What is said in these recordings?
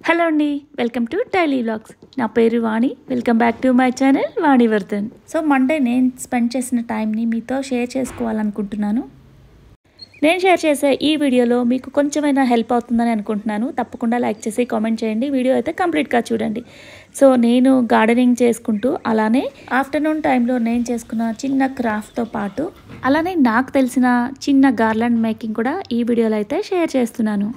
Hello అండి, welcome to daily vlogs. నా పేరు Vani. Welcome back to my channel Vanivardhan. So Monday నేను స్పెండ్ చేసిన టైంని మీతో షేర్ చేసుకోవాలనుకుంటున్నాను. నేను షేర్ చేసే ఈ వీడియోలో మీకు కొంచెమైనా హెల్ప్ అవుతుందని అనుకుంటున్నాను. తప్పకుండా లైక్ చేసి కామెంట్ చేయండి. వీడియో అయితే కంప్లీట్గా చూడండి. సో నేను గార్డెనింగ్ చేసుకుంటూ అలానే ఆఫ్టర్నూన్ టైంలో నేను చేసుకున్న చిన్న క్రాఫ్ట్తో పాటు అలానే నాకు తెలిసిన చిన్న గార్లాండ్ మేకింగ్ కూడా ఈ వీడియోలో అయితే షేర్ చేస్తున్నాను.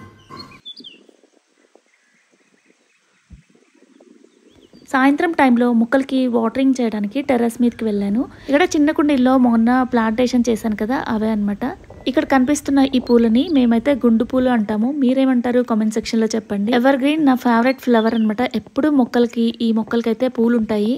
సాయంత్రం టైంలో మొక్కలకి వాటరింగ్ చేయడానికి టెర్రస్ మీదకి వెళ్ళాను. ఇక్కడ చిన్న కుండీల్లో మొన్న ప్లాంటేషన్ చేశాను కదా, అవే అనమాట. ఇక్కడ కనిపిస్తున్న ఈ పూలని మేమైతే గుండు పూలు అంటాము. మీరేమంటారు కామెంట్ సెక్షన్లో చెప్పండి. ఎవర్ గ్రీన్ నా ఫేవరెట్ ఫ్లవర్ అనమాట. ఎప్పుడు ఈ మొక్కలకైతే పూలు ఉంటాయి.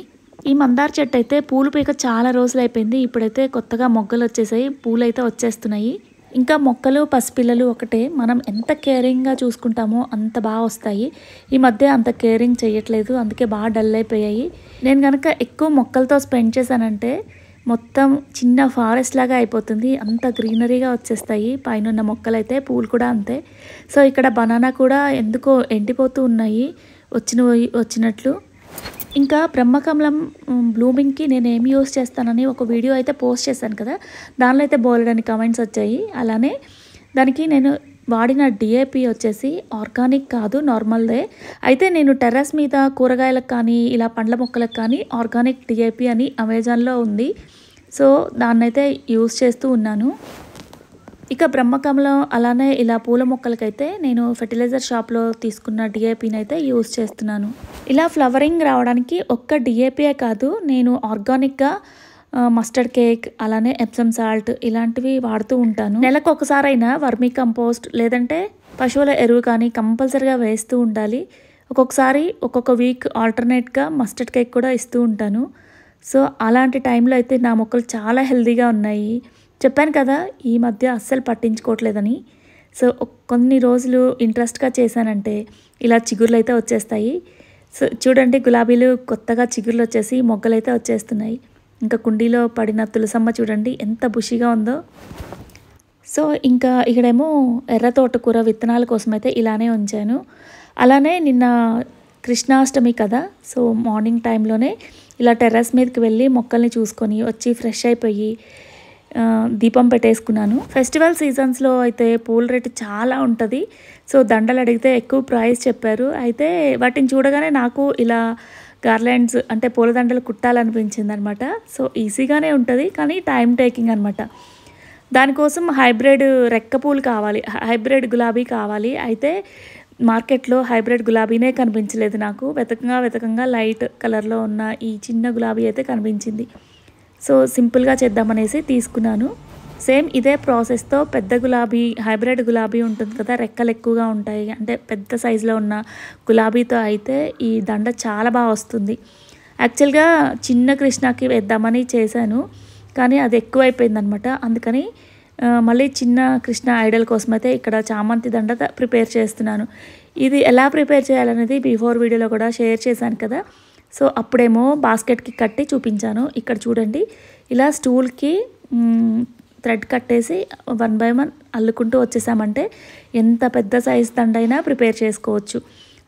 ఈ మందార చెట్టు అయితే పూలు పీక చాలా రోజులు అయిపోయింది. ఇప్పుడైతే కొత్తగా మొగ్గలు వచ్చేసాయి, పూలు అయితే వచ్చేస్తున్నాయి. ఇంకా మొక్కలు పసిపిల్లలు ఒకటే, మనం ఎంత కేరింగ్గా చూసుకుంటామో అంత బాగా వస్తాయి. ఈ మధ్య అంత కేరింగ్ చేయట్లేదు, అందుకే బాగా డల్ అయిపోయాయి. నేను కనుక ఎక్కువ మొక్కలతో స్పెండ్ చేశానంటే మొత్తం చిన్న ఫారెస్ట్ లాగా అయిపోతుంది. అంత గ్రీనరీగా వచ్చేస్తాయి పైన ఉన్న మొక్కలు అయితే. పూలు కూడా అంతే. సో ఇక్కడ బనానా కూడా ఎందుకో ఎండిపోతూ ఉన్నాయి వచ్చినట్లు. ఇంకా బ్రహ్మకమలం బ్లూమింగ్కి నేను ఏమి యూస్ చేస్తానని ఒక వీడియో అయితే పోస్ట్ చేశాను కదా, దానిలో అయితే బోలెడని కామెంట్స్ వచ్చాయి. అలానే దానికి నేను వాడిన డిఏపి వచ్చేసి ఆర్గానిక్ కాదు, నార్మల్దే. అయితే నేను టెర్రస్ మీద కూరగాయలకు కానీ ఇలా పండ్ల మొక్కలకు కానీ ఆర్గానిక్ డిఏపి అని అమెజాన్లో ఉంది. సో దాన్నైతే యూస్ చేస్తూ ఉన్నాను. ఇక బ్రహ్మకమలం అలానే ఇలా పూల మొక్కలకైతే నేను ఫెర్టిలైజర్ షాప్లో తీసుకున్న డిఏపిని అయితే యూస్ చేస్తున్నాను. ఇలా ఫ్లవరింగ్ రావడానికి ఒక్క డిఏపియే కాదు, నేను ఆర్గానిక్గా మస్టర్డ్ కేక్ అలానే ఎప్సమ్ సాల్ట్ ఇలాంటివి వాడుతూ ఉంటాను. నెలకు ఒకసారైనా వర్మీ కంపోస్ట్ లేదంటే పశువుల ఎరువు కానీ కంపల్సరీగా వేస్తూ ఉండాలి. ఒక్కొక్కసారి ఒక్కొక్క వీక్ ఆల్టర్నేట్గా మస్టర్డ్ కేక్ కూడా ఇస్తూ ఉంటాను. సో అలాంటి టైంలో అయితే నా మొక్కలు చాలా హెల్తీగా ఉన్నాయి. చెప్పాను కదా ఈ మధ్య అస్సలు పట్టించుకోవట్లేదని. సో కొన్ని రోజులు ఇంట్రెస్ట్గా చేశానంటే ఇలా చిగుర్లు అయితే వచ్చేస్తాయి. సో చూడండి, గులాబీలు కొత్తగా చిగుర్లు వచ్చేసి మొగ్గలు అయితే వచ్చేస్తున్నాయి. ఇంకా కుండీలో పడిన తులసమ్మ చూడండి ఎంత బుషిగా ఉందో. సో ఇంకా ఇక్కడేమో ఎర్ర తోటకూర విత్తనాల కోసం అయితే ఇలానే ఉంచాను. అలానే నిన్న కృష్ణాష్టమి కదా, సో మార్నింగ్ టైంలోనే ఇలా టెర్రస్ మీదకి వెళ్ళి మొక్కల్ని చూసుకొని వచ్చి ఫ్రెష్ అయిపోయి దీపం పెట్టేసుకున్నాను. ఫెస్టివల్ సీజన్స్లో అయితే పూల రేటు చాలా ఉంటుంది. సో దండలు అడిగితే ఎక్కువ ప్రైస్ చెప్పారు. అయితే వాటిని చూడగానే నాకు ఇలా గార్లాండ్స్ అంటే పూలదండలు కుట్టాలనిపించింది అనమాట. సో ఈజీగానే ఉంటుంది కానీ టైం టేకింగ్ అనమాట. దానికోసం హైబ్రిడ్ రెక్క పూలు కావాలి, హైబ్రిడ్ గులాబీ కావాలి. అయితే మార్కెట్లో హైబ్రిడ్ గులాబీనే కనిపించలేదు నాకు. వెతకంగా లైట్ కలర్లో ఉన్న ఈ చిన్న గులాబీ అయితే కనిపించింది. సో సింపుల్గా చేద్దామనేసి తీసుకున్నాను. సేమ్ ఇదే ప్రాసెస్తో పెద్ద గులాబీ హైబ్రిడ్ గులాబీ ఉంటుంది కదా, రెక్కలు ఎక్కువగా ఉంటాయి, అంటే పెద్ద సైజులో ఉన్న గులాబీతో అయితే ఈ దండ చాలా బాగా వస్తుంది. యాక్చువల్గా చిన్న కృష్ణకి వేద్దామని చేశాను కానీ అది ఎక్కువైపోయిందనమాట. అందుకని మళ్ళీ చిన్న కృష్ణ ఐడల్ కోసం అయితే ఇక్కడ చామంతి దండ ప్రిపేర్ చేస్తున్నాను. ఇది ఎలా ప్రిపేర్ చేయాలనేది బిఫోర్ వీడియోలో కూడా షేర్ చేశాను కదా. సో అప్పుడేమో బాస్కెట్కి కట్టి చూపించాను. ఇక్కడ చూడండి, ఇలా స్టూల్కి థ్రెడ్ కట్టేసి 1 by 1 అల్లుకుంటూ వచ్చేసామంటే ఎంత పెద్ద సైజ్ దండైనా ప్రిపేర్ చేసుకోవచ్చు.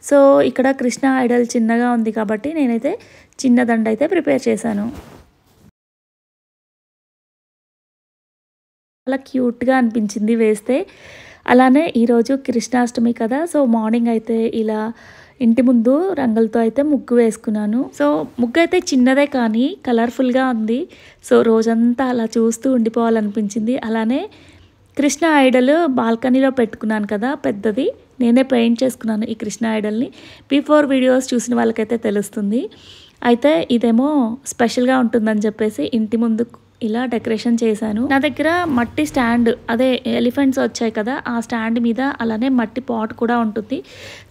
సో ఇక్కడ కృష్ణ ఐడల్ చిన్నగా ఉంది కాబట్టి నేనైతే చిన్న దండ అయితే ప్రిపేర్ చేశాను. చాలా క్యూట్గా అనిపించింది వేస్తే. అలానే ఈరోజు కృష్ణాష్టమి కదా, సో మార్నింగ్ అయితే ఇలా ఇంటి ముందు రంగులతో అయితే ముగ్గు వేసుకున్నాను. సో ముగ్గు అయితే చిన్నదే కానీ కలర్ఫుల్గా ఉంది. సో రోజంతా అలా చూస్తూ ఉండిపోవాలనిపించింది. అలానే కృష్ణ ఐడల్ బాల్కనీలో పెట్టుకున్నాను కదా పెద్దది, నేనే పెయింట్ చేసుకున్నాను ఈ కృష్ణ ఐడల్ని. బిఫోర్ వీడియోస్ చూసిన వాళ్ళకైతే తెలుస్తుంది. అయితే ఇదేమో స్పెషల్గా ఉంటుందని చెప్పేసి ఇంటి ముందు ఇలా డెకరేషన్ చేశాను. నా దగ్గర మట్టి స్టాండ్, అదే ఎలిఫెంట్స్ వచ్చాయి కదా, ఆ స్టాండ్ మీద అలానే మట్టి పాట్ కూడా ఉంటుంది.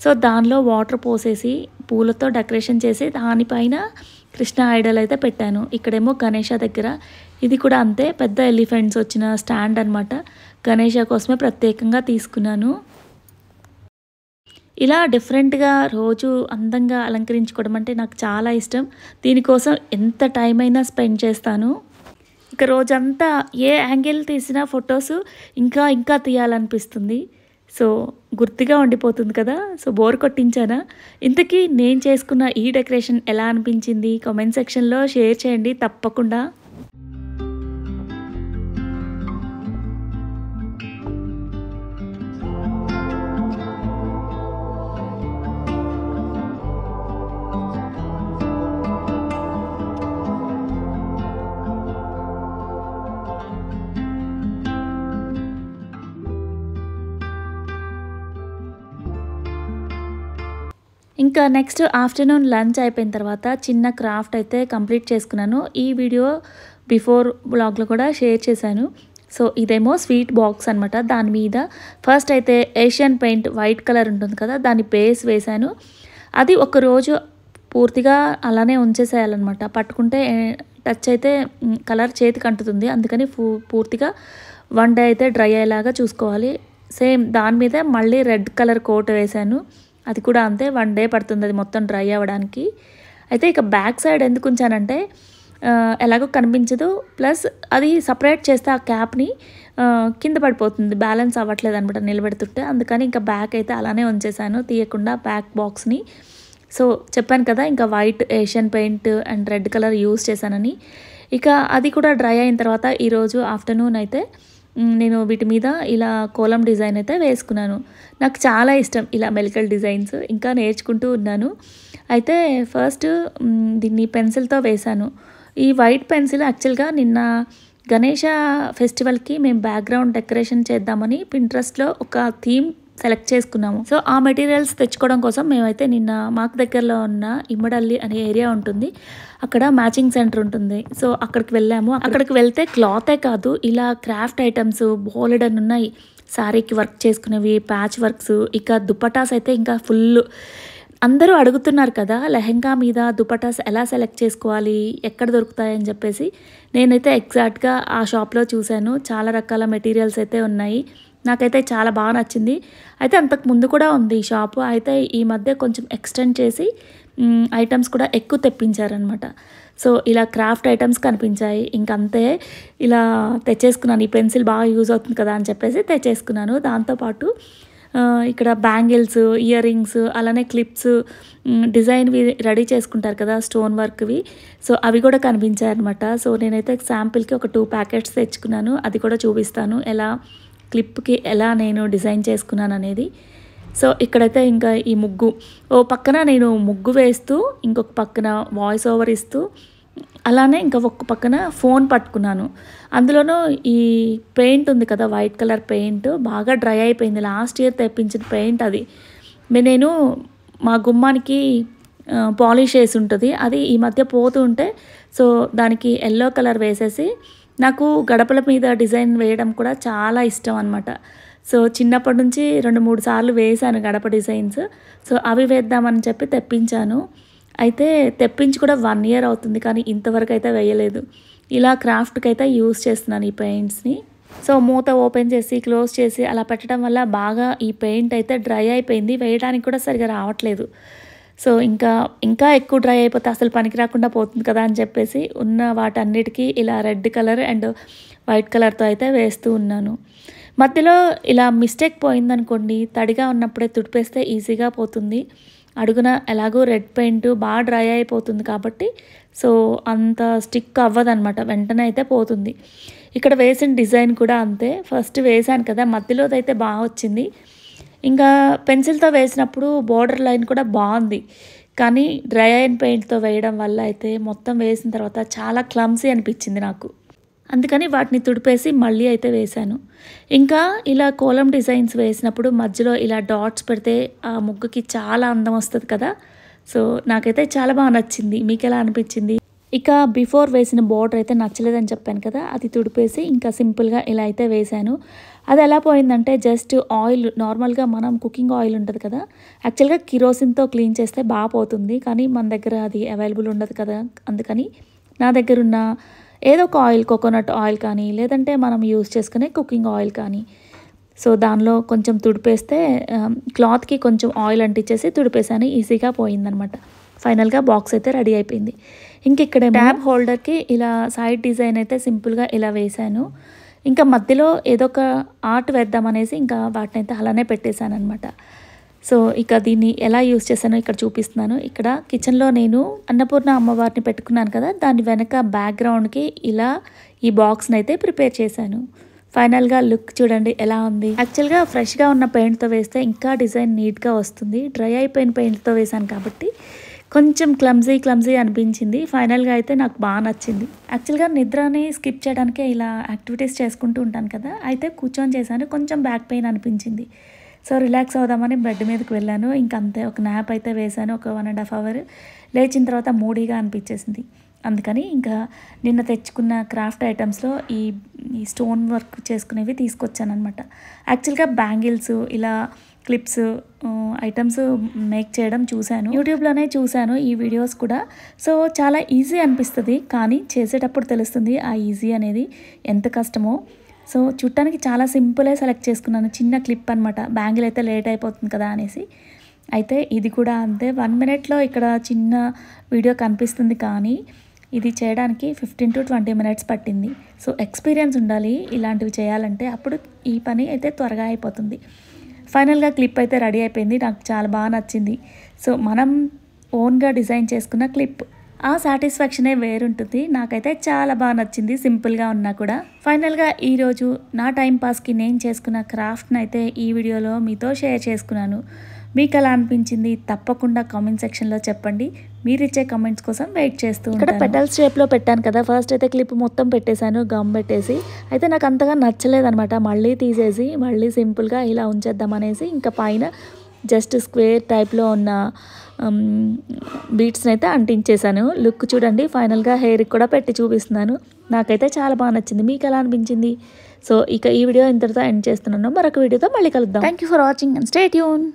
సో దానిలో వాటర్ పోసేసి పూలతో డెకరేషన్ చేసి దానిపైన కృష్ణ ఐడల్ అయితే పెట్టాను. ఇక్కడేమో గణేష దగ్గర ఇది కూడా అంతే, పెద్ద ఎలిఫెంట్స్ వచ్చిన స్టాండ్ అనమాట. గణేష కోసమే ప్రత్యేకంగా తీసుకున్నాను. ఇలా డిఫరెంట్గా రోజు అందంగా అలంకరించుకోవడం అంటే నాకు చాలా ఇష్టం. దీనికోసం ఎంత టైం అయినా స్పెండ్ చేస్తాను. ఇక రోజంతా ఏ యాంగిల్ తీసినా ఫొటోస్ ఇంకా తీయాలనిపిస్తుంది. సో గుర్తుగా ఉండిపోతుంది కదా. సో బోర్ కొట్టించానా? ఇంతకీ నేను చేసుకున్న ఈ డెకరేషన్ ఎలా అనిపించింది కామెంట్ సెక్షన్లో షేర్ చేయండి తప్పకుండా. ఇంకా నెక్స్ట్ ఆఫ్టర్నూన్ లంచ్ అయిపోయిన తర్వాత చిన్న క్రాఫ్ట్ అయితే కంప్లీట్ చేసుకున్నాను. ఈ వీడియో బిఫోర్ బ్లాగ్లో కూడా షేర్ చేశాను. సో ఇదేమో స్వీట్ బాక్స్ అనమాట. దాని మీద ఫస్ట్ అయితే ఏషియన్ పెయింట్ వైట్ కలర్ ఉంటుంది కదా, దాని బేస్ వేశాను. అది ఒక రోజు పూర్తిగా అలానే ఉంచేసేయాలన్నమాట. పట్టుకుంటే టచ్ అయితే కలర్ చేతికి అంటుతుంది. అందుకని పూర్తిగా 1 డే అయితే డ్రై అయ్యేలాగా చూసుకోవాలి. సేమ్ దాని మీద మళ్ళీ రెడ్ కలర్ కోట్ వేశాను. అది కూడా అంతే 1 డే పడుతుంది అది మొత్తం డ్రై అవ్వడానికి. అయితే ఇక బ్యాక్ సైడ్ ఎందుకు ఉంచానంటే ఎలాగో కనిపించదు, ప్లస్ అది సపరేట్ చేస్తే ఆ క్యాప్ని కింద పడిపోతుంది, బ్యాలెన్స్ అవ్వట్లేదు అనమాట నిలబెడుతుంటే. అందుకని ఇంకా బ్యాక్ అయితే అలానే ఉంచేసాను తీయకుండా బ్యాక్ బాక్స్ని. సో చెప్పాను కదా ఇంకా white Asian paint and red colour use చేశానని. ఇక అది కూడా డ్రై అయిన తర్వాత ఈరోజు ఆఫ్టర్నూన్ అయితే నేను వీటి మీద ఇలా కోలం డిజైన్ అయితే వేసుకున్నాను. నాకు చాలా ఇష్టం ఇలా మెలికల్ డిజైన్స్, ఇంకా నేర్చుకుంటూ ఉన్నాను. అయితే ఫస్ట్ దీన్ని పెన్సిల్తో వేశాను. ఈ వైట్ పెన్సిల్ యాక్చువల్గా నిన్న గణేష ఫెస్టివల్కి మేము బ్యాక్గ్రౌండ్ డెకరేషన్ చేద్దామని పింట్రెస్ట్లో ఒక థీమ్ సెలెక్ట్ చేసుకున్నాము. సో ఆ మెటీరియల్స్ తెచ్చుకోవడం కోసం మేమైతే నిన్న మాకు దగ్గరలో ఉన్న ఇమ్మడల్లి అనే ఏరియా ఉంటుంది, అక్కడ మ్యాచింగ్ సెంటర్ ఉంటుంది. సో అక్కడికి వెళ్ళాము. అక్కడికి వెళ్తే క్లాతే కాదు ఇలా క్రాఫ్ట్ ఐటమ్స్ బోలెడ్ అని ఉన్నాయి. శారీకి వర్క్ చేసుకునేవి, ప్యాచ్ వర్క్స్, ఇక దుపటాస్ అయితే ఇంకా ఫుల్. అందరూ అడుగుతున్నారు కదా లెహెంగా మీద దుపటాస్ ఎలా సెలెక్ట్ చేసుకోవాలి, ఎక్కడ దొరుకుతాయని చెప్పేసి. నేనైతే ఎగ్జాక్ట్గా ఆ షాప్లో చూశాను. చాలా రకాల మెటీరియల్స్ అయితే ఉన్నాయి. నాకైతే చాలా బాగా నచ్చింది. అయితే అంతకు ముందు కూడా ఉంది ఈ షాపు, అయితే ఈ మధ్య కొంచెం ఎక్స్టెండ్ చేసి ఐటమ్స్ కూడా ఎక్కువ తెప్పించారనమాట. సో ఇలా క్రాఫ్ట్ ఐటమ్స్ కనిపించాయి. ఇంకంతే ఇలా తెచ్చేసుకున్నాను. ఈ పెన్సిల్ బాగా యూజ్ అవుతుంది కదా అని చెప్పేసి తెచ్చేసుకున్నాను. దాంతోపాటు ఇక్కడ బ్యాంగిల్స్, ఇయర్ రింగ్స్, అలానే క్లిప్స్ డిజైన్వి రెడీ చేసుకుంటారు కదా స్టోన్ వర్క్వి, సో అవి కూడా కనిపించాయి అనమాట. సో నేనైతే శాంపిల్కి ఒక 2 ప్యాకెట్స్ తెచ్చుకున్నాను. అది కూడా చూపిస్తాను ఎలా క్లిప్కి ఎలా నేను డిజైన్ చేసుకున్నాను అనేది. సో ఇక్కడైతే ఇంకా ఈ ముగ్గు ఓ పక్కన నేను ముగ్గు వేస్తూ ఇంకొక పక్కన వాయిస్ ఓవర్ ఇస్తూ అలానే ఇంకా ఒక పక్కన ఫోన్ పట్టుకున్నాను. అందులోనూ ఈ పెయింట్ ఉంది కదా వైట్ కలర్ పెయింట్ బాగా డ్రై అయిపోయింది. లాస్ట్ ఇయర్ తెప్పించిన పెయింట్ అది. నేను మా గుమ్మానికి పాలిష్ వేసి ఉంటుంది, అది ఈ మధ్య పోతూ ఉంటే సో దానికి ఎల్లో కలర్ వేసేసి, నాకు గడపల మీద డిజైన్ వేయడం కూడా చాలా ఇష్టం అనమాట. సో చిన్నప్పటి నుంచి 2-3 సార్లు వేశాను గడప డిజైన్స్. సో అవి వేద్దామని చెప్పి తెప్పించాను. అయితే తెప్పించి కూడా 1 ఇయర్ అవుతుంది, కానీ ఇంతవరకు అయితే వేయలేదు. ఇలా క్రాఫ్ట్కి అయితే యూస్ చేస్తున్నాను ఈ పెయింట్స్ని. సో మూత ఓపెన్ చేసి క్లోజ్ చేసి అలా పెట్టడం వల్ల బాగా ఈ పెయింట్ అయితే డ్రై అయిపోయింది, వేయడానికి కూడా సరిగా రావట్లేదు. సో ఇంకా ఎక్కువ డ్రై అయిపోతే అసలు పనికి రాకుండా పోతుంది కదా అని చెప్పేసి ఉన్న వాటన్నిటికీ ఇలా రెడ్ కలర్ అండ్ వైట్ కలర్తో అయితే వేస్తూ ఉన్నాను. మధ్యలో ఇలా మిస్టేక్ పోయిందనుకోండి, తడిగా ఉన్నప్పుడే తుడిపేస్తే ఈజీగా పోతుంది. అడుగున ఎలాగో రెడ్ పెయింట్ బాగా డ్రై అయిపోతుంది కాబట్టి సో అంత స్టిక్ అవ్వదనమాట, వెంటనే అయితే పోతుంది. ఇక్కడ వేసిన డిజైన్ కూడా అంతే. ఫస్ట్ వేసాను కదా మధ్యలోదైతే బాగా వచ్చింది. ఇంకా పెన్సిల్తో వేసినప్పుడు బోర్డర్ లైన్ కూడా బాగుంది, కానీ డ్రై అయిన పెయింట్తో వేయడం వల్ల అయితే మొత్తం వేసిన తర్వాత చాలా క్లమ్సీ అనిపించింది నాకు. అందుకని వాటిని తుడిపేసి మళ్ళీ అయితే వేశాను. ఇంకా ఇలా కోలం డిజైన్స్ వేసినప్పుడు మధ్యలో ఇలా డాట్స్ పెడితే ఆ ముగ్గుకి చాలా అందం వస్తుంది కదా. సో నాకైతే చాలా బాగా నచ్చింది. మీకు ఎలా అనిపించింది? ఇక బిఫోర్ వేసిన బోర్డర్ అయితే నచ్చలేదని చెప్పాను కదా, అది తుడిపేసి ఇంకా సింపుల్గా ఇలా అయితే వేశాను. అది ఎలా పోయిందంటే జస్ట్ ఆయిల్, నార్మల్గా మనం కుకింగ్ ఆయిల్ ఉంటుంది కదా, యాక్చువల్గా కిరోసిన్తో క్లీన్ చేస్తే బాగా పోతుంది, కానీ మన దగ్గర అది అవైలబుల్ ఉండదు కదా. అందుకని నా దగ్గర ఉన్న ఏదో ఒక ఆయిల్, కోకోనట్ ఆయిల్ కానీ లేదంటే మనం యూస్ చేసుకునే కుకింగ్ ఆయిల్ కానీ, సో దానిలో కొంచెం తుడిపేస్తే క్లాత్కి కొంచెం ఆయిల్ అంటించేసి తుడిపేసాను, ఈజీగా పోయిందనమాట. ఫైనల్గా బాక్స్ అయితే రెడీ అయిపోయింది. ఇంక ఇక్కడ ట్యాబ్ హోల్డర్కి ఇలా సైడ్ డిజైన్ అయితే సింపుల్గా ఇలా వేశాను. ఇంకా మధ్యలో ఏదో ఒక ఆర్ట్ వేద్దామనేసి ఇంకా వాటినైతే అలానే పెట్టేశాను అనమాట. సో ఇక దీన్ని ఎలా యూస్ చేశానో ఇక్కడ చూపిస్తున్నాను. ఇక్కడ కిచెన్లో నేను అన్నపూర్ణ అమ్మవారిని పెట్టుకున్నాను కదా, దాని వెనక బ్యాక్గ్రౌండ్కి ఇలా ఈ బాక్స్ని అయితే ప్రిపేర్ చేశాను. ఫైనల్గా లుక్ చూడండి ఎలా ఉంది. యాక్చువల్గా ఫ్రెష్గా ఉన్న పెయింట్తో వేస్తే ఇంకా డిజైన్ నీట్గా వస్తుంది. డ్రై అయిపోయిన పెయింట్తో వేశాను కాబట్టి కొంచెం క్లమ్జీ అనిపించింది. ఫైనల్గా అయితే నాకు బాగా నచ్చింది. యాక్చువల్గా నిద్రని స్కిప్ చేయడానికే ఇలా యాక్టివిటీస్ చేసుకుంటూ ఉంటాను కదా, అయితే కూర్చొని చేశాను. కొంచెం బ్యాక్ పెయిన్ అనిపించింది. సో రిలాక్స్ అవుదామని బెడ్ మీదకి వెళ్ళాను. ఇంకంతే ఒక న్యాప్ అయితే వేశాను, ఒక 1.5 అవర్. లేచిన తర్వాత మూడీగా అనిపించేసింది. అందుకని ఇంకా నిన్న తెచ్చుకున్న క్రాఫ్ట్ ఐటమ్స్లో ఈ స్టోన్ వర్క్ చేసుకునేవి తీసుకొచ్చాను అనమాట. యాక్చువల్గా బ్యాంగిల్స్ ఇలా క్లిప్స్ ఐటమ్స్ మేక్ చేయడం చూశాను, యూట్యూబ్లోనే చూశాను ఈ వీడియోస్ కూడా. సో చాలా ఈజీ అనిపిస్తుంది, కానీ చేసేటప్పుడు తెలుస్తుంది ఆ ఈజీ అనేది ఎంత కష్టమో. సో చుట్టానికి చాలా సింపులే సెలెక్ట్ చేసుకున్నాను. చిన్న క్లిప్ అనమాట, బ్యాంగిల్ అయితే లేట్ అయిపోతుంది కదా అనేసి. అయితే ఇది కూడా అంతే, 1 మినిట్లో ఇక్కడ చిన్న వీడియో కనిపిస్తుంది, కానీ ఇది చేయడానికి 15 to 20 మినిట్స్ పట్టింది. సో ఎక్స్పీరియన్స్ ఉండాలి ఇలాంటివి చేయాలంటే, అప్పుడు ఈ పని అయితే త్వరగా అయిపోతుంది. ఫైనల్గా క్లిప్ అయితే రెడీ అయిపోయింది. నాకు చాలా బాగా నచ్చింది. సో మనం ఓన్గా డిజైన్ చేసుకున్న క్లిప్, ఆ సాటిస్ఫాక్షనే వేరుంటుంది. నాకైతే చాలా బాగా నచ్చింది, సింపుల్గా ఉన్నా కూడా. ఫైనల్గా ఈరోజు నా టైం పాస్కి నేను చేసుకున్న క్రాఫ్ట్ని అయితే ఈ వీడియోలో మీతో షేర్ చేసుకున్నాను. మీకు ఎలా అనిపించింది తప్పకుండా కామెంట్ సెక్షన్లో చెప్పండి. మీరు ఇచ్చే కామెంట్స్ కోసం వెయిట్ చేస్తూ ఉంటాను. ఇక్కడ పెటల్స్ షేప్లో పెట్టాను కదా, ఫస్ట్ అయితే క్లిప్ మొత్తం పెట్టేశాను గమ్ పెట్టేసి. అయితే నాకు అంతగా నచ్చలేదనమాట, మళ్ళీ తీసేసి మళ్ళీ సింపుల్గా ఇలా ఉంచేద్దాం అనేసి ఇంకా పైన జస్ట్ స్క్వేర్ టైప్లో ఉన్న బీట్స్ని అయితే అంటించేశాను. లుక్ చూడండి. ఫైనల్గా హెయిర్కి కూడా పెట్టి చూపిస్తున్నాను. నాకైతే చాలా బాగా నచ్చింది. మీకు ఎలా అనిపించింది? సో ఇక ఈ వీడియో ఇంతటితో ఎండ్ చేస్తున్నాను. మరొక వీడియోతో మళ్ళీ కలుద్దాం. Thank you for watching and stay tune.